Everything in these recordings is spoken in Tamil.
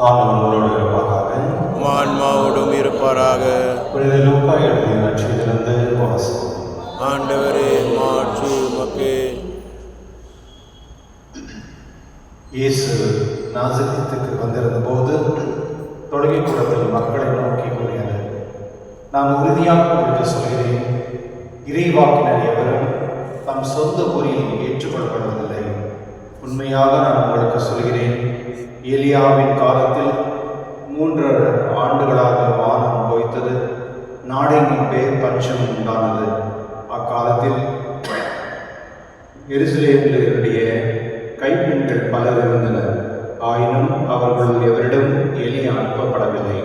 ஆண்டவரோடு இருப்பாராக. ஆன்மாவோடும் இருப்பாராக. புனித லூக்கா எழுதிய நற்செய்தியிலிருந்து வாசகம். ஆண்டவரே மாட்சி உமக்கே. இயேசு நாசரேத்துக்கு வந்திருந்த போது தொழுகை கூடத்தில் மக்களை நோக்கி கூறியது, நான் உறுதியாக உங்களுக்கு சொல்கிறேன், இறைவாக்கினர் எவரும் தம் சொந்த ஊரில் ஏற்றுக்கொள்ளப்படுவதில்லை. உண்மையாக நான் உங்களுக்கு சொல்கிறேன், எலியாவின் காலத்தில் 3 ஆண்டுகளாக வானம் பொய்த்தது, நாடெங்கின் பேர் பஞ்சம் உண்டானது. அக்காலத்தில் எருசலேமிலுடைய கைப்பெண்கள் பலர் இருந்தனர். ஆயினும் அவர்கள் எவரிடம் எலியா அனுப்பப்படவில்லை.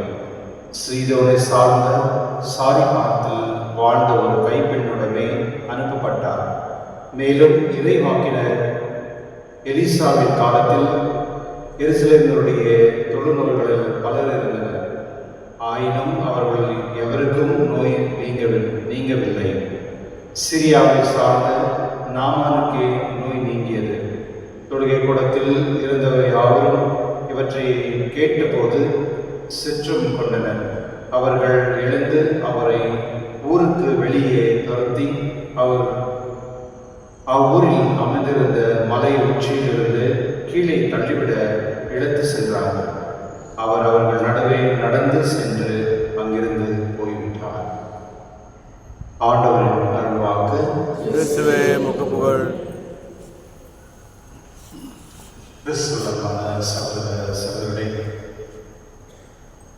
சீதோனை சார்ந்த சாரிபாத்தில் வாழ்ந்த ஒரு கைப்பெண்ணுடனே அனுப்பப்பட்டார். மேலும் இறைவாக்கினர் எலிசாவின் காலத்தில் எருசலேமினுடைய தொழுநோய்களில் பலர் இருந்தனர். ஆயினும் அவர்கள் எவருக்கும் நோய் நீங்கவில்லை. சிரியாவை சார்ந்த நாமானுக்கே நோய் நீங்கியது. தொழுகை கூடத்தில் இருந்தவர் யாவரும் இவற்றை கேட்டபோது சிற்றம் கொண்டனர். அவர்கள் எழுந்து அவரை ஊருக்கு வெளியே துரத்தி அவர் அவ்வூரில் அமைந்திருந்த மலை உச்சியிலிருந்து கீழே தள்ளிவிட இழுத்து சென்றார்கள். அவர் அவர்கள் நடுவே நடந்து சென்று அங்கிருந்து போய்விட்டார். ஆண்டவரின் அருள்வாக்கு. கிறிஸ்துவே உமக்கு புகழ். கிறிஸ்துவுக்கான சகோதர சகோதரர்களே,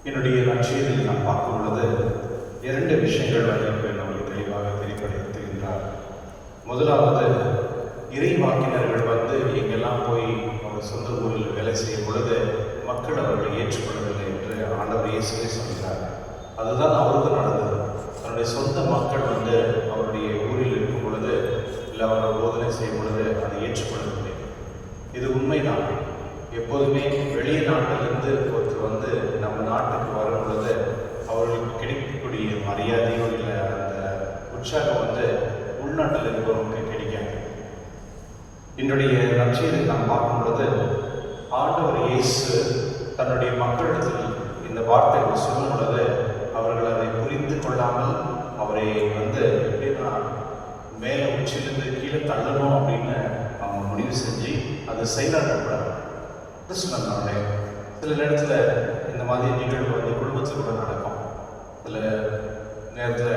என்னுடைய நற்செய்தியில் நாம் பார்க்கும் பொழுது 2 விஷயங்கள் நம்முடைய தெளிவாக தெளிவுபடுத்துகின்றார். முதலாவது, இறைவாக்கினர்கள் எங்கெல்லாம் போய் அவர் சொந்த ஊரில் வேலை செய்யும் பொழுது மக்கள் அவர்களை ஏற்றுக்கொள்ளவில்லை என்று ஆண்டவர் இயேசுவே சொல்கிறார். அதுதான் அவருக்கு நடந்தது. தன்னுடைய சொந்த மக்கள் அவருடைய ஊரில் இருக்கும் பொழுது, இல்லை அவரை போதனை செய்யும் பொழுது அதை ஏற்றுக்கொள்ளவில்லை. இது உண்மைதான். எப்போதுமே வெளிய நாட்டிலிருந்து ஒருத்தர் நம்ம நாட்டுக்கு வரும் பொழுது அவர்களுக்கு கிடைக்கக்கூடிய மரியாதையோ இல்லை அந்த உற்சாகம் உள்நாட்டில் இருப்பவர்களுக்கு கிடைக்காது. என்னுடைய நற்செய்தியில் நாம் பார்க்கும் பொழுது ஆண்டவர் இயேசு தன்னுடைய மக்களிடத்தில் இந்த வார்த்தைகள் சொல்லும் பொழுது அவர்கள் அதை புரிந்து கொள்ளாமல் அவரை எப்படின்னா மேலே உச்சிலிருந்து கீழே தள்ளணும் அப்படின்னு அவங்க முடிவு செஞ்சு அதை செயலாற்றப்படாது. கிறிஸ்துவனுடைய சில நேரத்தில் இந்த மாதிரி நிகழ்வு குடும்பத்தில் கூட நடக்கும். சில நேரத்தில்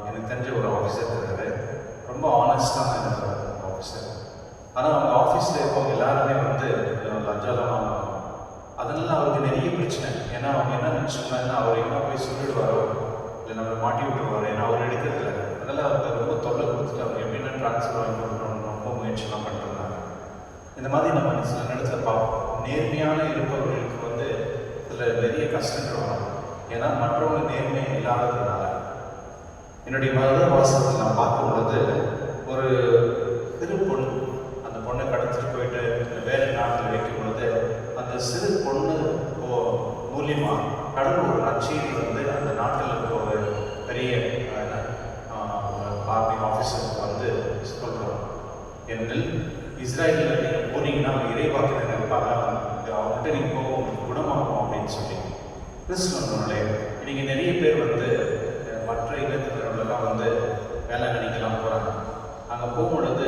எனக்கு தெரிஞ்ச ஒரு ஆஃபீஸர் இருக்காரு, ரொம்ப ஆனஸ்டான ஆஃபீஸர். ஆனால் அவங்க ஆஃபீஸில் இருக்கவங்க எல்லாருமே லஞ்சம்லாம் வாங்குவாங்க. அதனால அவருக்கு நிறைய பிரச்சனை. ஏன்னா அவங்க என்ன நினச்சாங்கன்னா, அவர் எங்கே போய் சொல்லிடுவாரோ இல்லை நம்மளை மாட்டி விட்டுருவாரோ, ஏன்னா அவர் எடுக்கிறதில்ல. அதனால் அவருக்கு ரொம்ப தொல்லை கொடுத்துட்டு அவங்க எப்படின்னா ட்ரான்ஸ்ஃபர் வாங்கி கொடுக்கணும்னு ரொம்ப முயற்சிலாம் பண்ணிருந்தாங்க. இந்த மாதிரி நம்ம சில நேரத்தில் பார்ப்போம். நேர்மையான இருப்பவர்களுக்கு சில நிறைய கஷ்டங்கள் வரும். ஏன்னா மற்றவங்க நேர்மை இல்லாததுனால. என்னுடைய மத வாசகத்தில் நான் பார்க்கும் பொழுது ஒரு சிறு பொண்ணு, அந்த பொண்ணை கடத்திட்டு போயிட்டு வேறு நாட்டில் வைக்கும் பொழுது அந்த சிறு பொண்ணு மூலியமாக கடவுள் ஒரு நற்செய்தி அந்த நாட்டில் இருக்க ஒரு பெரிய ஆர்மி ஆஃபீஸருக்கு சொல்கிறோம். ஏனெனில் இஸ்ராயலில் நீங்கள் போனீங்கன்னா இறைவாக்கினர் இருப்பாங்க, அவங்ககிட்ட நீங்கள் போக உங்களுக்கு குணமாகும் அப்படின்னு சொல்லி. கிறிஸ்துவனுடைய இன்றைக்கி நிறைய பேர் மற்ற இனத்தினர்களெல்லாம் வேளாங்கண்ணிக்கெல்லாம் போகிறாங்க. அங்கே போகும்பொழுது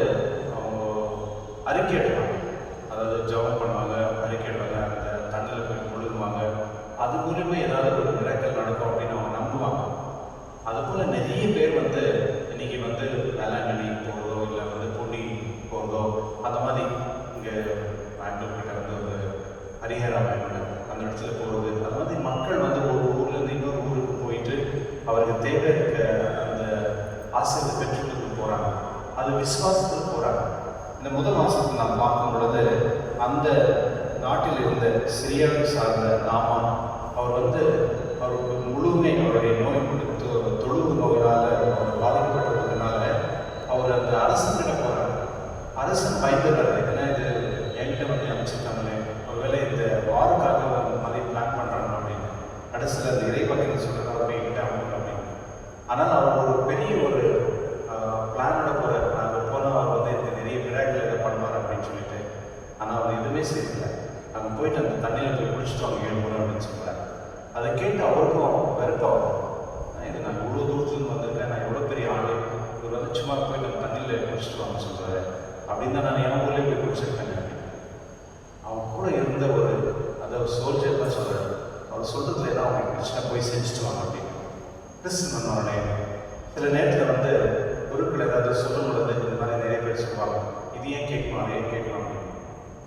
அவங்க அறிக்கை எடுப்பாங்க, அதாவது ஜபம் பண்ணுவாங்க, அறிக்கை எடுவாங்க, அந்த தண்ணியில் போய் முழுகுவாங்க. அது மூலியமாக ஏதாவது ஒரு மிராக்கிள் நடக்கும் அப்படின்னு அவங்க நம்புவாங்க. அதுபோல் நிறைய பேர் இன்னைக்கு வேளாங்கண்ணி போகிறதோ இல்லை பூண்டி போகிறதோ, அந்த மாதிரி இங்கே பெங்களூர் கிட்ட ஒரு ஹரிஹரா அந்த இடத்துல போகிறது, அது மாதிரி மக்கள் ஒரு ஊர்லேருந்து இன்னொரு ஊருக்கு போயிட்டு அவருக்கு தேவை இருக்க அந்த ஆசிரியத்தை பெற்றுக்கொண்டு போகிறாங்க. அது விசுவாசத்துக்கு போகிறாங்க. இந்த முதல் மாதத்துக்கு நாம் பார்க்கும் பொழுது அந்த நாட்டில் இருந்த சிரியாவை சார்ந்த நாமான் அவர் அவருக்கு முழுமை அவருடைய நோய் தொழுவு நோயினால் அவர் பாதிக்கப்பட்டிருந்ததுனால அவர் அந்த அரசன்கிட்ட போகிறார். அரசன் பயந்துடுறாரு, ஏன்னா இது என்கிட்ட அமைச்சிருக்காங்களே, ஒருவேளை இந்த வாருக்காக மாதிரி பிளான் பண்ணுறாங்க அப்படின்னு. கடைசியில் அந்த இறைவாக்கினர் சொல்கிறார், அவர் என்கிட்ட அவங்க அப்படின்னு. ஆனால் அவர் ஒரு பெரிய ஒரு பிளானோட போகிறார். நாங்கள் போனால் அவர் எனக்கு நிறைய மிராக்கிள் எதை பண்ணுவார் அப்படின்னு சொல்லிட்டு. ஆனால் அவர் எதுவுமே செய்யலை. நாங்கள் போயிட்டு அந்த தண்ணியில் போய் குளிச்சுட்டு அவங்க 7 முறை அப்படின்னு சொல்கிறார். அதை கேட்டு அவருக்கும் வெறுப்பாகும். இது நான் இவ்வளோ தூரத்துலேருந்து வந்திருக்கேன், நான் எவ்வளோ பெரிய ஆள், இவர் வந்து சும்மா போயிட்டு அந்த தண்ணியில் குளிச்சுட்டு வாங்க சொல்கிறாரு அப்படின்னு தான் நான் என் ஊர்லேயே போய் குளிச்சிருக்கேன். அவன் கூட இருந்த ஒரு அந்த சோல்ஜர் தான் சொல்கிறார், அவர் சொல்கிறதுல ஏதாவது அவங்க பிரச்சனை போய் செஞ்சுட்டு வாங்க அப்படின்னு. கிறிஸ்துவனோட சில நேரத்தில் வந்து குருக்கள் ஏதாவது சொல்லும் பொழுது இந்த மாதிரி நிறைய பேர் சொல்லுவாங்க, இது ஏன் கேட்கணும் அதை ஏன் கேட்கணும் அப்படின்னு.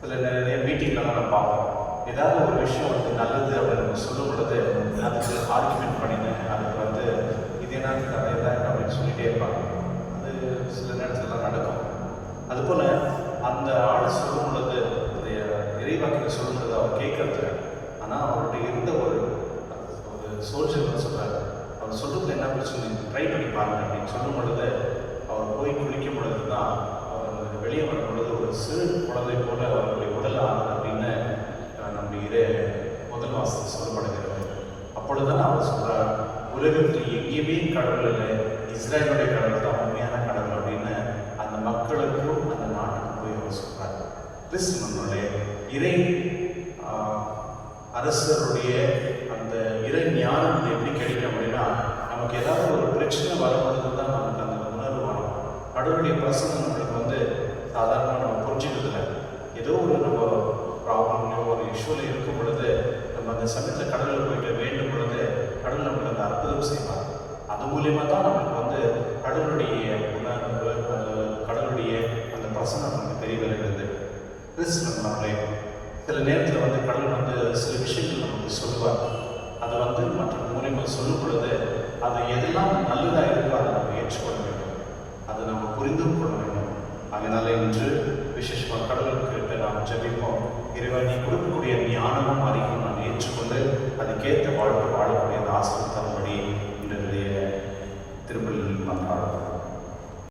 சில நிறைய மீட்டிங்லாம் நம்ம பார்ப்போம், ஏதாவது ஒரு விஷயம் வந்து நல்லது அப்படின்னு நம்ம சொல்லும் பொழுது அதுக்கு ஆர்குமெண்ட் பண்ணின்னு அதுக்கு வந்து இது என்ன கதை தான் அப்படின்னு சொல்லிகிட்டே இருப்பாங்க. அது சில நேரத்துலலாம் நடக்கும். அதுபோல் அந்த ஆள் சொல்லும் பொழுது அந்த இறைவாக்கில் சொல்லும் பொழுது அவர் கேட்கறது, ஆனால் அவருடைய இருந்த ஒரு சோல்ஜர் சொல்கிறார், அவர் சொல்கிறதுல என்ன பிரச்சனை ட்ரை பண்ணி பாருங்க அப்படின்னு சொல்லும் பொழுது அவர் போய் குளிக்கும் பொழுது தான் அவர் வெளியே வரும் பொழுது ஒரு சிறு குழந்தை போல அவருடைய உடல் ஆகுது அப்படின்னு நம்முடைய முதல் வாசத்தில் சொல்லப்படுகிறது. அப்பொழுதுதான் அவர் சொல்கிறார், உலகத்தில் எங்கேயுமே கடவுள் இல்லை, இஸ்ரேலுடைய கடவுள் தான் உண்மையான கடவுள் அப்படின்னு அந்த மக்களுக்கும் அந்த நாட்டுக்கும் போய் அவர் சொல்கிறார். கிறிஸ்துவனுடைய இறை அரசருடைய அந்த இறை ஞானம் எப்படி கிடைக்கும் அப்படின்னா, நமக்கு ஏதாவது ஒரு பிரச்சனை வரும்பொழுது தான் நமக்கு அந்த உணர்வு வரும். கடவுளுடைய பிரசனம் நம்மளுக்கு வந்து சாதாரணமாக நம்ம புரிஞ்சுக்கிறதுல ஏதோ ஒரு நம்ம ப்ராப்ளம்லையோ ஒரு இஷ்யூவில் இருக்கும் பொழுது நம்ம அந்த சமயத்தில் கடவுளை போயிட்டு வேண்டும் பொழுது கடவுள் நம்மளுக்கு அந்த அற்புதம் செய்வார். அது மூலியமாக தான் நமக்கு வந்து கடவுளுடைய உணர்வு அந்த கடவுளுடைய அந்த பிரசனம் நமக்கு தெரிய வருகிறது. கிறிஸ்துவனுடைய சில நேரத்தில் வந்து கடவுள் வந்து சில விஷயங்கள் நமக்கு சொல்லுவார். அதை வந்து மற்ற மூலியமாக சொல்லும் பொழுது அது எதெல்லாம் நல்லதாக இருக்கோ அதை நம்ம ஏற்றுக்கொள்ள வேண்டும், அதை நம்ம புரிந்து கொள்ள வேண்டும். அதனால இன்று விசேஷமாக கடவுள்கிட்ட நாம் ஜெபிப்போம், இறைவா நீ